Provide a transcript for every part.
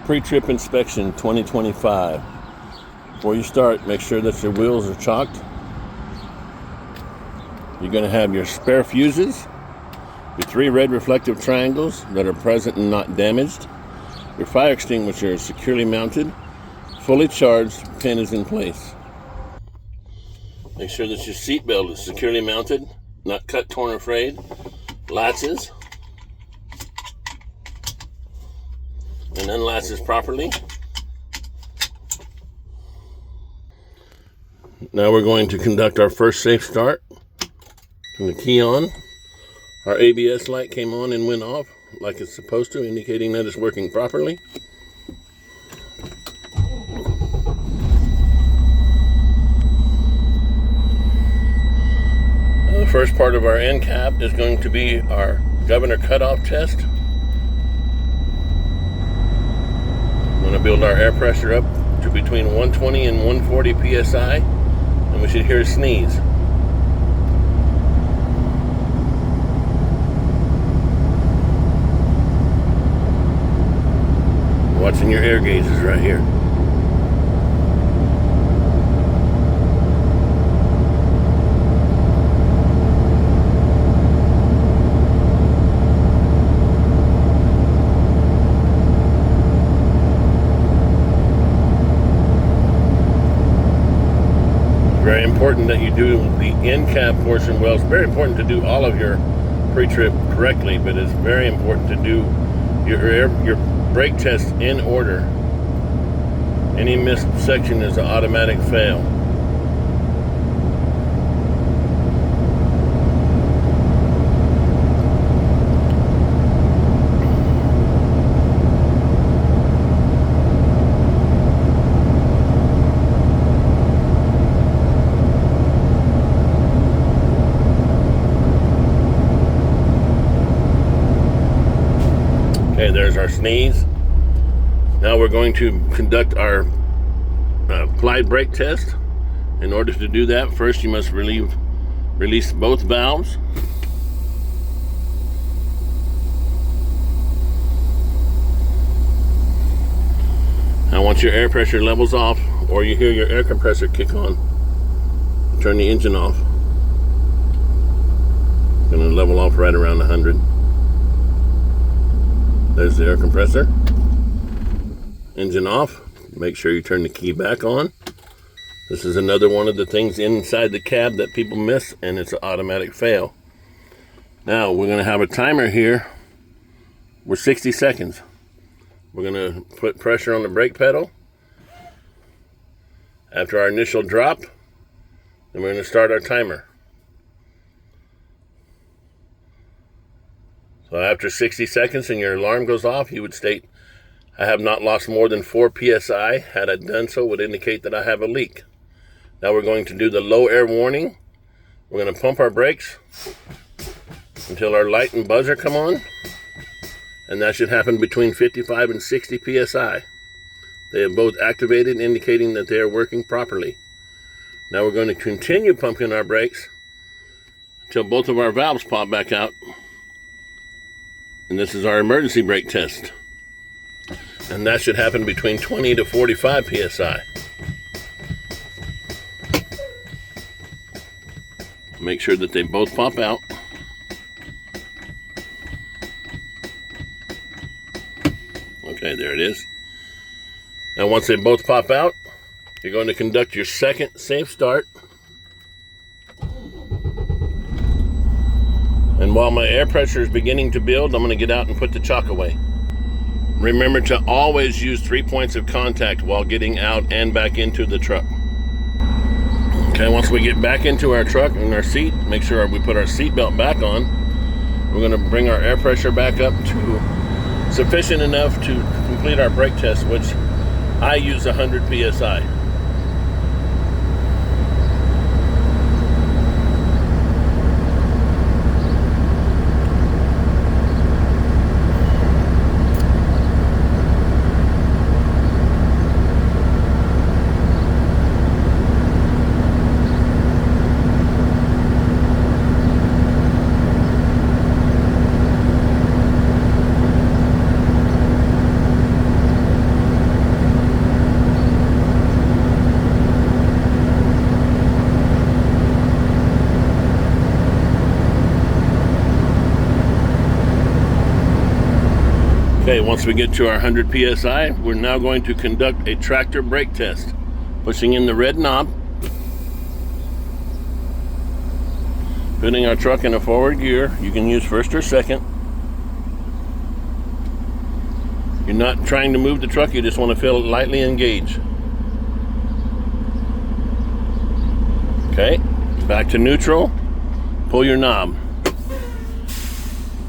Pre-trip inspection 2025. Before you start, make sure that your wheels are chalked. You're going to have your spare fuses, your 3 red reflective triangles that are present and not damaged. Your fire extinguisher is securely mounted, fully charged, pin is in place. Make sure that your seat belt is securely mounted, not cut, torn, or frayed. Latches and unlatches properly. Now we're going to conduct our first safe start. Turn the key on. Our ABS light came on and went off like it's supposed to, indicating that it's working properly. The first part of our end cap is going to be our governor cutoff test. I'm going to build our air pressure up to between 120 and 140 psi, and we should hear a sneeze. Watching your air gauges right here. Very important that you do the end cap portion well. It's very important to do all of your pre-trip correctly, but it's very important to do your brake test in order. Any missed section is an automatic fail. Okay, there's our sneeze. Now we're going to conduct our applied brake test. In order to do that, first you must release both valves. Now once your air pressure levels off, or you hear your air compressor kick on, turn the engine off. It's going to level off right around 100. There's the air compressor. Engine off. Make sure you turn the key back on. This is another one of the things inside the cab that people miss, and it's an automatic fail. Now we're going to have a timer here. We're 60 seconds. We're going to put pressure on the brake pedal. After our initial drop, then we're going to start our timer. So after 60 seconds and your alarm goes off, you would state, I have not lost more than 4 psi. Had I done so, would indicate that I have a leak. Now we're going to do the low air warning. We're going to pump our brakes until our light and buzzer come on. And that should happen between 55 and 60 psi. They have both activated, indicating that they are working properly. Now we're going to continue pumping our brakes until both of our valves pop back out. And this is our emergency brake test. And that should happen between 20 to 45 psi. Make sure that they both pop out. Okay, there it is. And once they both pop out, you're going to conduct your second safe start. And while my air pressure is beginning to build, I'm going to get out and put the chalk away. Remember to always use 3 points of contact while getting out and back into the truck. Okay, once we get back into our truck and our seat, make sure we put our seat belt back on. We're going to bring our air pressure back up to sufficient enough to complete our brake test, which I use 100 psi. Okay, once we get to our 100 PSI, we're now going to conduct a tractor brake test. Pushing in the red knob, putting our truck in a forward gear. You can use first or second. You're not trying to move the truck, you just want to feel it lightly engage. Okay, back to neutral, pull your knob.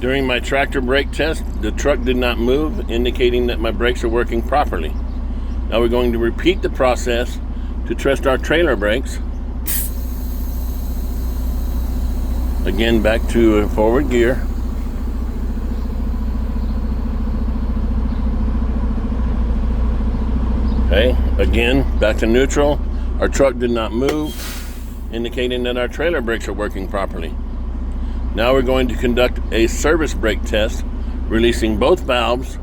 During my tractor brake test, the truck did not move, indicating that my brakes are working properly. Now we're going to repeat the process to test our trailer brakes. Again, back to a forward gear. Okay, again, back to neutral. Our truck did not move, indicating that our trailer brakes are working properly. Now we're going to conduct a service brake test, releasing both valves.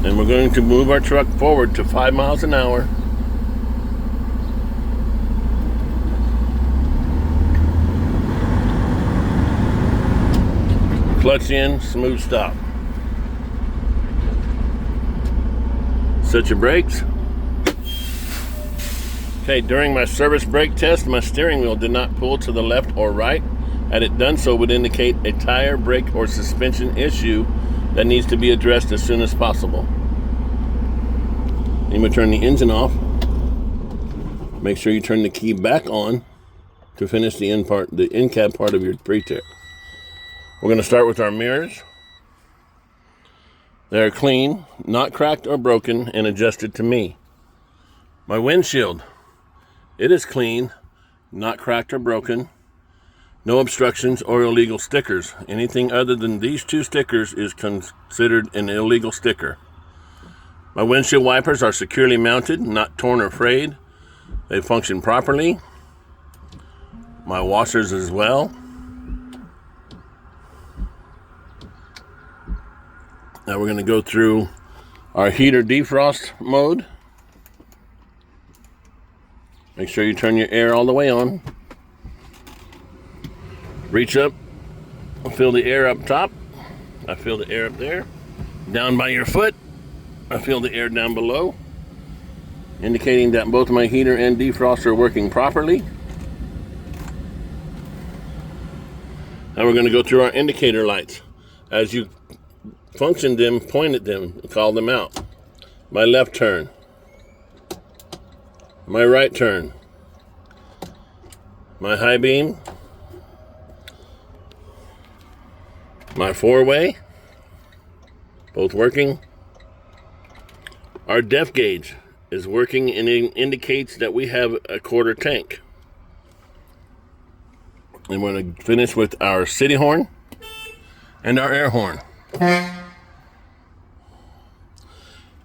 And we're going to move our truck forward to 5 miles an hour. Clutch in, smooth stop. Set your brakes. Okay, during my service brake test, my steering wheel did not pull to the left or right. Had it done so, would indicate a tire, brake, or suspension issue that needs to be addressed as soon as possible. I'm going to turn the engine off. Make sure you turn the key back on to finish the end cab part of your pre-tip. We're going to start with our mirrors. They're clean, not cracked or broken, and adjusted to me. My windshield. It is clean, not cracked or broken, no obstructions or illegal stickers. Anything other than these 2 stickers is considered an illegal sticker. My windshield wipers are securely mounted, not torn or frayed. They function properly. My washers as well. Now we're going to go through our heater defrost mode. Make sure you turn your air all the way on. Reach up, feel the air up top. I feel the air up there. Down by your foot, I feel the air down below, indicating that both my heater and defrost are working properly. Now we're going to go through our indicator lights. As you function them, point at them, call them out. My left turn. My right turn, my high beam, my 4-way, both working. Our depth gauge is working and it indicates that we have a quarter tank. And we're going to finish with our city horn and our air horn.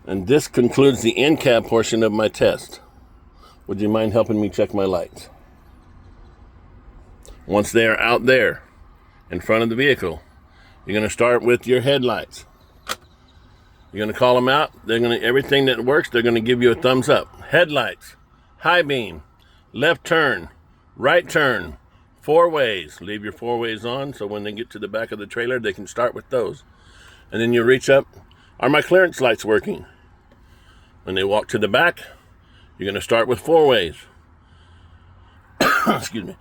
And this concludes the end cab portion of my test. Would you mind helping me check my lights? Once they are out there in front of the vehicle, you're going to start with your headlights. You're going to call them out. Everything that works, they're going to give you a thumbs up. Headlights, high beam, left turn, right turn, 4-ways. Leave your 4-ways on so when they get to the back of the trailer, they can start with those. And then you reach up. Are my clearance lights working? When they walk to the back, you're going to start with 4-ways. Excuse me.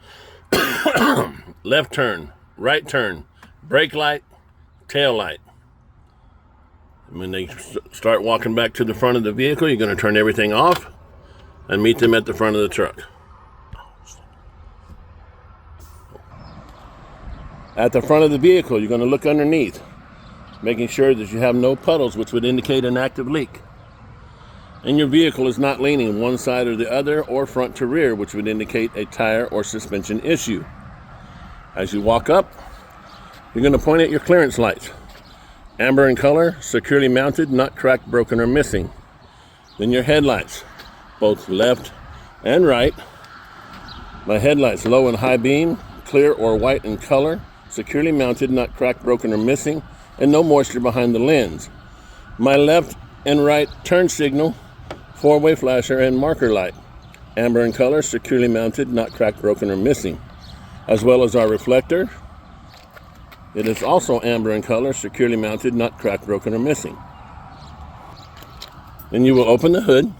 Left turn, right turn, brake light, tail light. And when they start walking back to the front of the vehicle, you're going to turn everything off and meet them at the front of the truck. At the front of the vehicle, you're going to look underneath, making sure that you have no puddles, which would indicate an active leak. And your vehicle is not leaning one side or the other or front to rear, which would indicate a tire or suspension issue. As you walk up, you're going to point at your clearance lights. Amber in color, securely mounted, not cracked, broken, or missing. Then your headlights, both left and right. My headlights, low and high beam, clear or white in color, securely mounted, not cracked, broken, or missing, and no moisture behind the lens. My left and right turn signal, 4-way flasher and marker light. Amber in color, securely mounted, not cracked, broken, or missing. as well as our reflector. It is also amber in color, securely mounted, not cracked, broken, or missing. Then you will open the hood.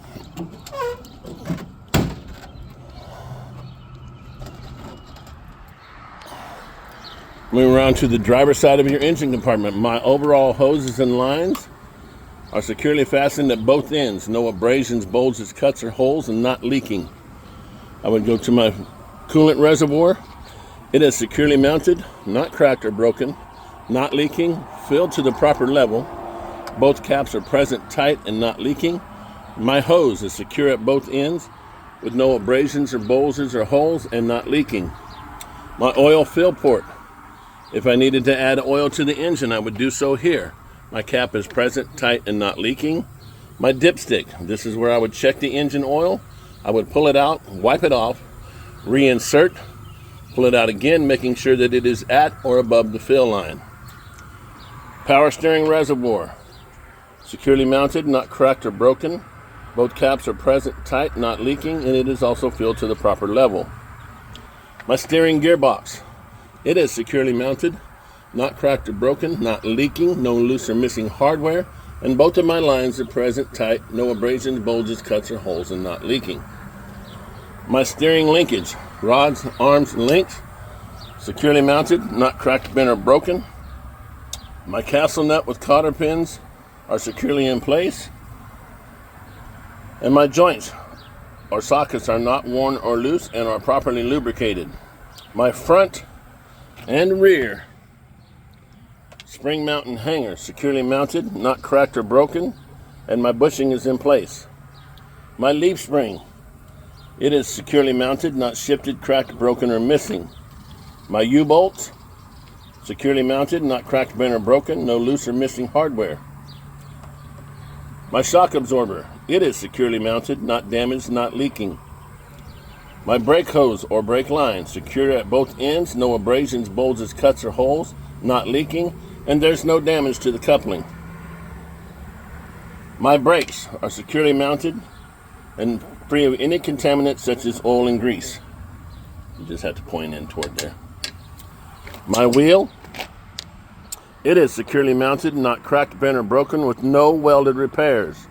Moving around to the driver's side of your engine compartment. My overall hoses and lines are securely fastened at both ends. No abrasions, bulges, cuts, or holes, and not leaking. I would go to my coolant reservoir. It is securely mounted, not cracked or broken, not leaking, filled to the proper level. Both caps are present tight and not leaking. My hose is secure at both ends with no abrasions or bulges or holes and not leaking. My oil fill port. If I needed to add oil to the engine, I would do so here. My cap is present, tight, and not leaking. My dipstick. This is where I would check the engine oil. I would pull it out, wipe it off, reinsert, pull it out again, making sure that it is at or above the fill line. Power steering reservoir. Securely mounted, not cracked or broken. Both caps are present, tight, not leaking, and it is also filled to the proper level. My steering gearbox. It is securely mounted, not cracked or broken, not leaking, no loose or missing hardware, and both of my lines are present, tight, no abrasions, bulges, cuts, or holes, and not leaking. My steering linkage, rods, arms, and links, securely mounted, not cracked, bent, or broken. My castle nut with cotter pins are securely in place, and my joints or sockets are not worn or loose and are properly lubricated. My front and rear spring mounting hanger securely mounted, not cracked or broken, and my bushing is in place. My leaf spring, it is securely mounted, not shifted, cracked, broken, or missing. My U-bolts, securely mounted, not cracked, bent, or broken, no loose or missing hardware. My shock absorber, it is securely mounted, not damaged, not leaking. My brake hose or brake line, secure at both ends, no abrasions, bulges, cuts, or holes, not leaking, and there's no damage to the coupling. My brakes are securely mounted and free of any contaminants such as oil and grease. You just have to point in toward there. My wheel, it is securely mounted, not cracked, bent, or broken, with no welded repairs.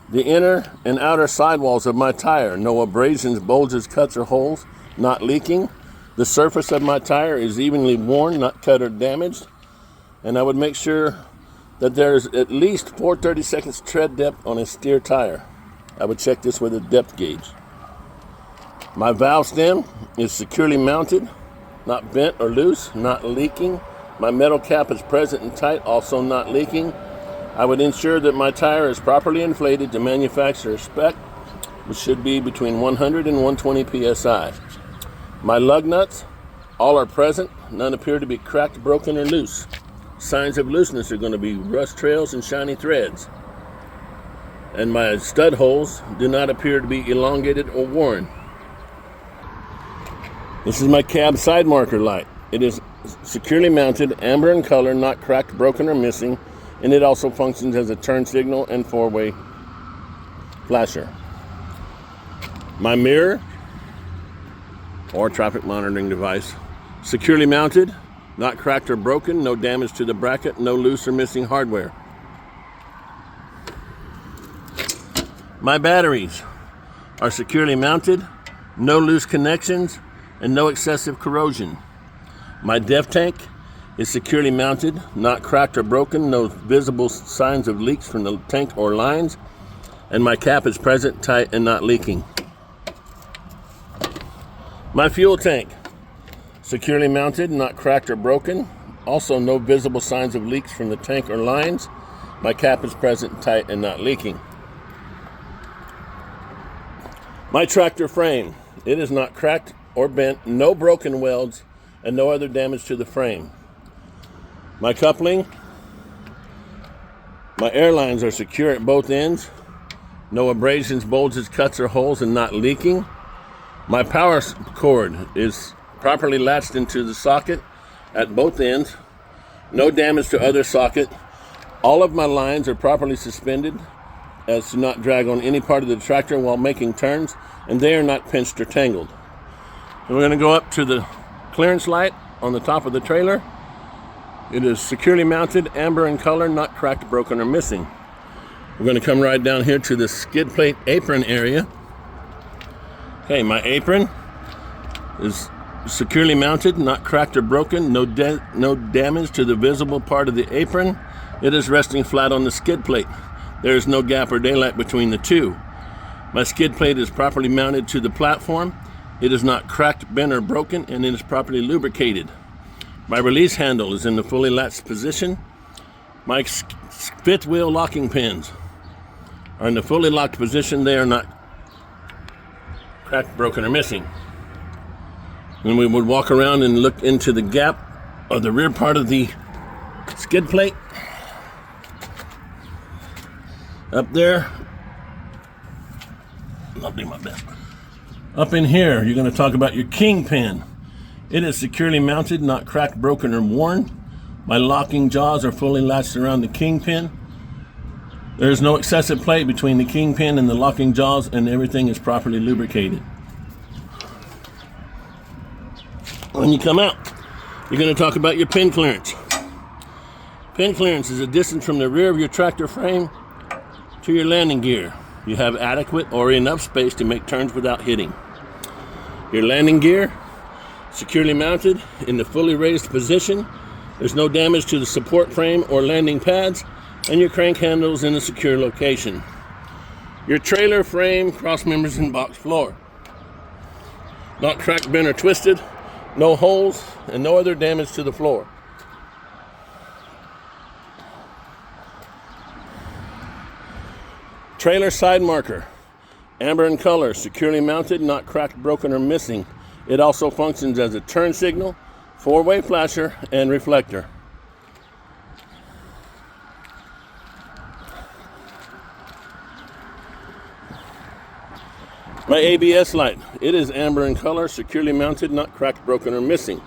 The inner and outer sidewalls of my tire, no abrasions, bulges, cuts, or holes, not leaking. The surface of my tire is evenly worn, not cut or damaged. And I would make sure that there's at least 4/32 tread depth on a steer tire. I would check this with a depth gauge. My valve stem is securely mounted, not bent or loose, not leaking. My metal cap is present and tight, also not leaking. I would ensure that my tire is properly inflated to manufacturer's spec, which should be between 100 and 120 psi. My lug nuts, all are present. None appear to be cracked, broken, or loose. Signs of looseness are going to be rust trails and shiny threads. And my stud holes do not appear to be elongated or worn. This is my cab side marker light. It is securely mounted, amber in color, not cracked, broken, or missing, and it also functions as a turn signal and four-way flasher. My mirror or traffic monitoring device, securely mounted, not cracked or broken, no damage to the bracket, no loose or missing hardware. My batteries are securely mounted, no loose connections, and no excessive corrosion. My def tank is securely mounted, not cracked or broken, no visible signs of leaks from the tank or lines, and my cap is present, tight, and not leaking. My fuel tank, securely mounted, not cracked or broken, also no visible signs of leaks from the tank or lines. My cap is present, tight, and not leaking. My tractor frame, it is not cracked or bent, no broken welds, and no other damage to the frame. My coupling, my air lines are secure at both ends, no abrasions, bulges, cuts, or holes, and not leaking. My power cord is properly latched into the socket at both ends, no damage to other socket. All of my lines are properly suspended as to not drag on any part of the tractor while making turns, and they are not pinched or tangled. And we're going to go up to the clearance light on the top of the trailer. It is securely mounted, amber in color, not cracked, broken, or missing. We're going to come right down here to the skid plate apron area. Okay, my apron is securely mounted, not cracked or broken, no damage to the visible part of the apron. It is resting flat on the skid plate. There is no gap or daylight between the two. My skid plate is properly mounted to the platform. It is not cracked, bent, or broken, and it is properly lubricated. My release handle is in the fully latched position. My fifth wheel locking pins are in the fully locked position. They are not cracked, broken, or missing. Then we would walk around and look into the gap of the rear part of the skid plate. Up there, I'll do my best. Up in here, you're going to talk about your kingpin. It is securely mounted, not cracked, broken, or worn. My locking jaws are fully latched around the kingpin. There is no excessive play between the kingpin and the locking jaws, and everything is properly lubricated. When you come out, you're going to talk about your pin clearance. Pin clearance is a distance from the rear of your tractor frame to your landing gear. You have adequate or enough space to make turns without hitting. Your landing gear, securely mounted in the fully raised position. There's no damage to the support frame or landing pads, and your crank handle is in a secure location. Your trailer frame, cross members, and box floor. Not cracked, bent, or twisted. No holes, and no other damage to the floor. Trailer side marker, amber in color, securely mounted, not cracked, broken, or missing. It also functions as a turn signal, four-way flasher, and reflector. My ABS light, it is amber in color, securely mounted, not cracked, broken, or missing.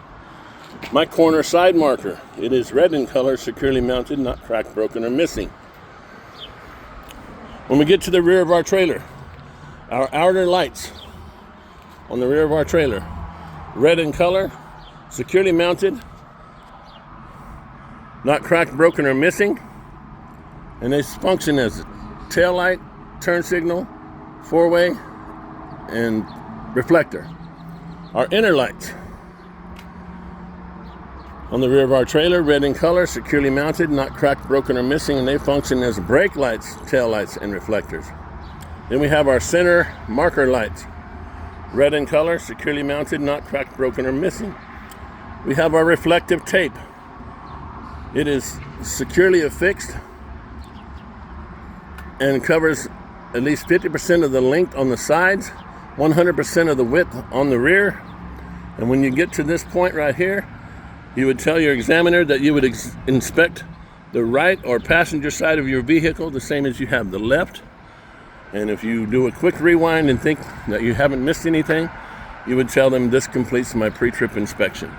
My corner side marker, it is red in color, securely mounted, not cracked, broken, or missing. When we get to the rear of our trailer, our outer lights on the rear of our trailer, red in color, securely mounted, not cracked, broken, or missing, and they function as a tail light, turn signal, four-way, and reflector. Our inner lights on the rear of our trailer, red in color, securely mounted, not cracked, broken, or missing, and they function as brake lights, tail lights, and reflectors. Then we have our center marker lights, red in color, securely mounted, not cracked, broken, or missing. We have our reflective tape. It is securely affixed and covers at least 50% of the length on the sides, 100% of the width on the rear. And when you get to this point right here, you would tell your examiner that you would inspect the right or passenger side of your vehicle the same as you have the left. And if you do a quick rewind and think that you haven't missed anything, you would tell them this completes my pre-trip inspection.